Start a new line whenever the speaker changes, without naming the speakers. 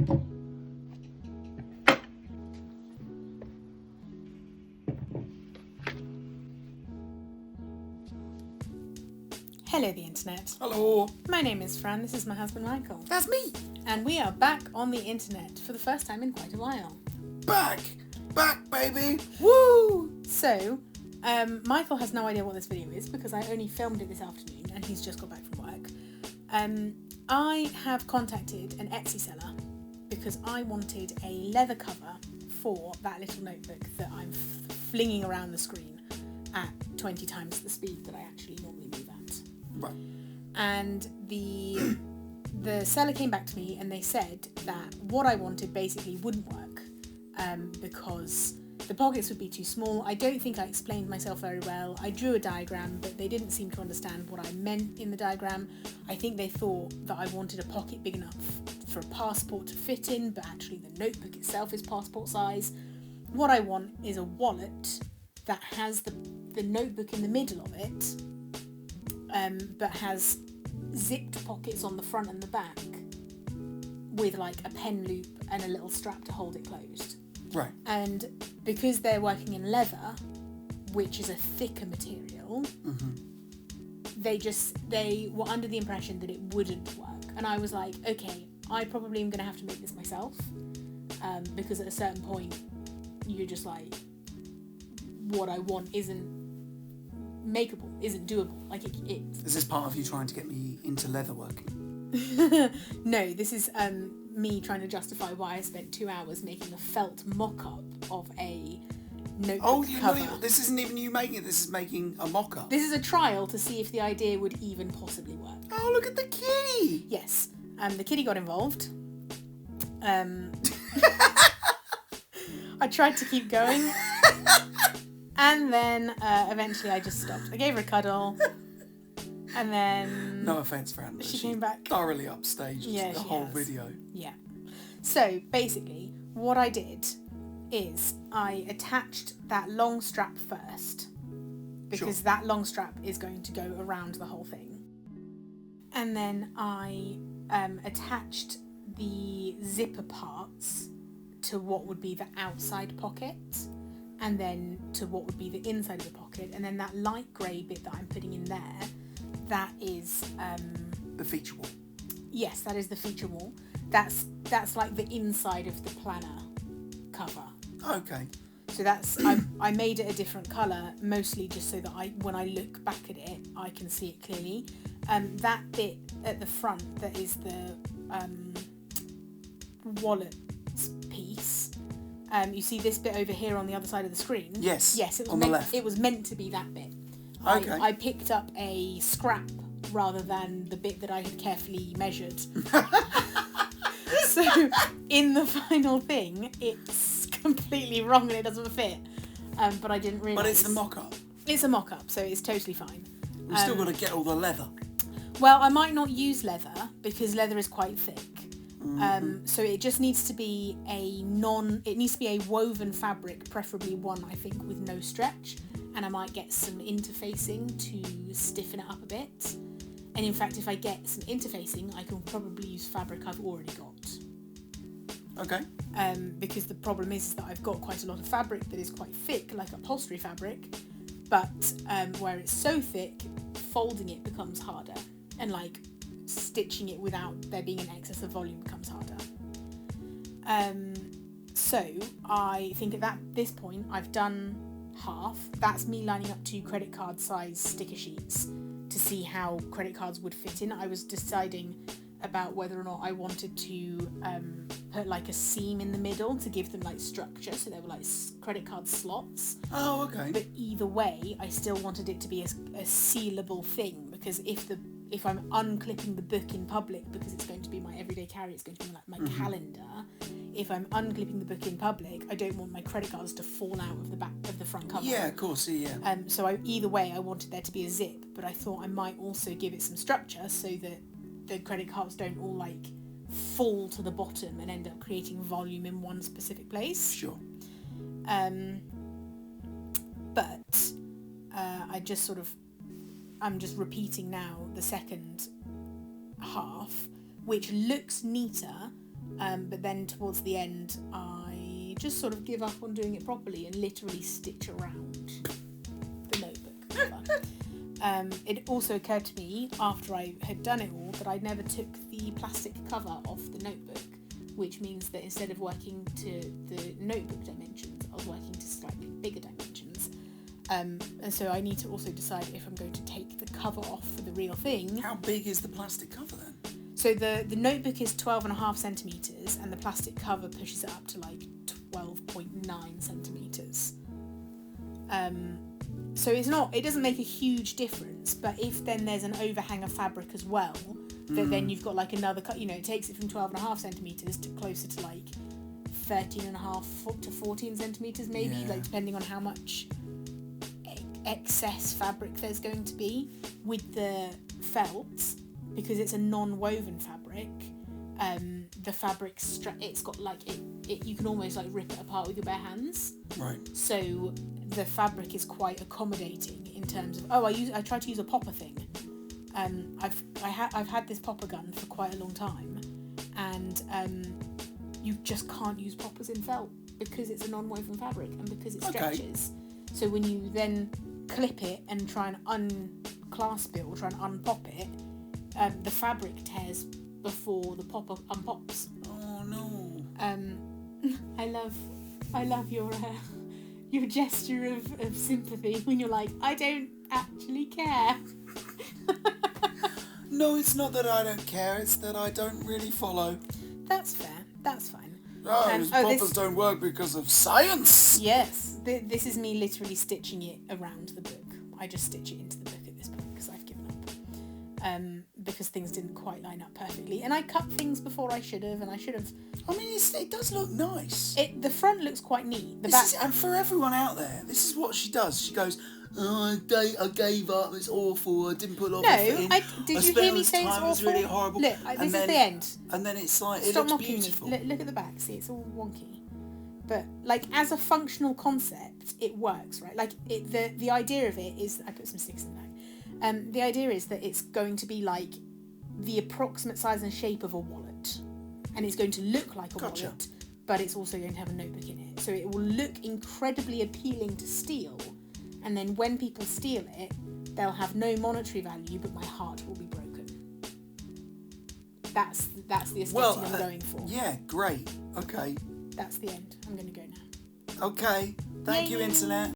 Hello, the internet.
Hello.
My name is Fran. This is my husband, Michael.
That's me.
And we are back on the internet for the first time in quite a while.
Back, baby. Woo!
So, Michael has no idea what this video is because I only filmed it this afternoon and he's just got back from work. I have contacted an Etsy seller because I wanted a leather cover for that little notebook that I'm flinging around the screen at 20 times the speed that I actually normally move at.
Right.
And the seller came back to me and they said that what I wanted basically wouldn't work because the pockets would be too small. I don't think I explained myself very well. I drew a diagram, but they didn't seem to understand what I meant in the diagram. I think they thought that I wanted a pocket big enough for a passport to fit in, but actually the notebook itself is passport size. What I want is a wallet that has the notebook in the middle of it, but has zipped pockets on the front and the back with like a pen loop and a little strap to hold it closed.
Right.
And because they're working in leather, which is a thicker material, they were under the impression that it wouldn't work. And I was like, okay, I probably am going to have to make this myself, because at a certain point you're just like, what I want isn't makeable, isn't doable. Like it's...
Is this part of you trying to get me into leather working?
No, this is me trying to justify why I spent 2 hours making a felt mock-up of a notebook cover.
No, this isn't even you making it, this is making a mock-up.
This is a trial to see if the idea would even possibly work.
Oh, look at the kitty!
Yes, the kitty got involved. I tried to keep going. And then eventually I just stopped. I gave her a cuddle. And then...
No offence, Fran.
She came back.
Thoroughly upstaged the whole video.
Yeah. So, basically, what I did is I attached that long strap first. Because that long strap is going to go around the whole thing. And then I attached the zipper parts to what would be the outside pocket. And then to what would be the inside of the pocket. And then that light grey bit that I'm putting in there, that is...
the feature wall.
Yes, that is the feature wall. That's like the inside of the planner cover.
Okay.
So that's... I made it a different colour, mostly just so that when I look back at it, I can see it clearly. That bit at the front that is the wallet piece... you see this bit over here on the other side of the screen?
Yes,
it was
on the left.
It was meant to be that bit.
Okay.
I picked up a scrap rather than the bit that I had carefully measured. So in the final thing, it's completely wrong and it doesn't fit. But I didn't realise.
But it's a mock-up.
It's a mock-up, so it's totally fine.
We've still got to get all the leather.
Well, I might not use leather because leather is quite thick. So it just needs to be it needs to be a woven fabric, preferably one, I think, with no stretch. And I might get some interfacing to stiffen it up a bit. And in fact, if I get some interfacing, I can probably use fabric I've already got.
Okay.
Because the problem is that I've got quite a lot of fabric that is quite thick, like upholstery fabric. But where it's so thick, folding it becomes harder. And like stitching it without there being an excess of volume becomes harder. So I think at this point I've done half. That's me lining up 2 credit card size sticker sheets to see how credit cards would fit in. I was deciding about whether or not I wanted to put like a seam in the middle to give them like structure, so they were like credit card slots.
Oh, okay.
But either way, I still wanted it to be a sealable thing, because if I'm unclipping the book in public, because it's going to be my everyday carry, it's going to be like my calendar. If I'm unclipping the book in public, I don't want my credit cards to fall out of the back of the front cover.
Yeah, of course, yeah.
So either way, I wanted there to be a zip, but I thought I might also give it some structure so that the credit cards don't all like fall to the bottom and end up creating volume in one specific place.
Sure.
But I just sort of... I'm just repeating now the second half, which looks neater, But then towards the end, I just sort of give up on doing it properly and literally stitch around the notebook cover. It also occurred to me after I had done it all that I never took the plastic cover off the notebook, which means that instead of working to the notebook dimensions, I was working to slightly bigger dimensions. And so I need to also decide if I'm going to take the cover off for the real thing.
How big is the plastic cover then?
So the notebook is 12.5 centimetres and the plastic cover pushes it up to like 12.9 centimetres. So it doesn't make a huge difference, but if then there's an overhang of fabric as well, that then you've got like another cut, it takes it from 12.5 centimetres to closer to like 13.5 to 14 centimetres maybe, like depending on how much excess fabric there's going to be. With the felt, because it's a non-woven fabric, the fabric it's got like it you can almost like rip it apart with your bare hands.
Right.
So the fabric is quite accommodating in terms of I try to use a popper thing. I've had this popper gun for quite a long time, and you just can't use poppers in felt because it's a non-woven fabric and because it stretches. So when you then clip it and try and unclasp it or try and unpop it, the fabric tears before the popper unpops.
Oh no.
I love your gesture of sympathy when you're like, I don't actually care.
No, it's not that I don't care, it's that I don't really follow.
That's fair, that's fine.
Poppers don't work because of science!
Yes, this is me literally stitching it around the book. I just stitch it into the book at this point because I've given up. Because things didn't quite line up perfectly. And I cut things before I should have, and I should have...
I mean, it does look nice.
The front looks quite neat. The
This
back...
and for everyone out there, this is what she does. She goes, I gave up, it's awful, I didn't put a lot of effort in.
Did you hear me say it's awful?
It was really horrible.
Look, this is the end.
And then it's like,
Stop
it looks
mocking
beautiful.
me. Look at the back. See, it's all wonky. But, like, as a functional concept, it works, right? Like, the idea of it is... I put some sticks in the bag. The idea is that it's going to be, like, the approximate size and shape of a wallet. And it's going to look like a wallet, but it's also going to have a notebook in it. So it will look incredibly appealing to steal. And then when people steal it, they'll have no monetary value, but my heart will be broken. That's the aesthetic I'm going for.
Yeah, great. Okay.
That's the end. I'm going to go now.
Okay. Thank you, Internet.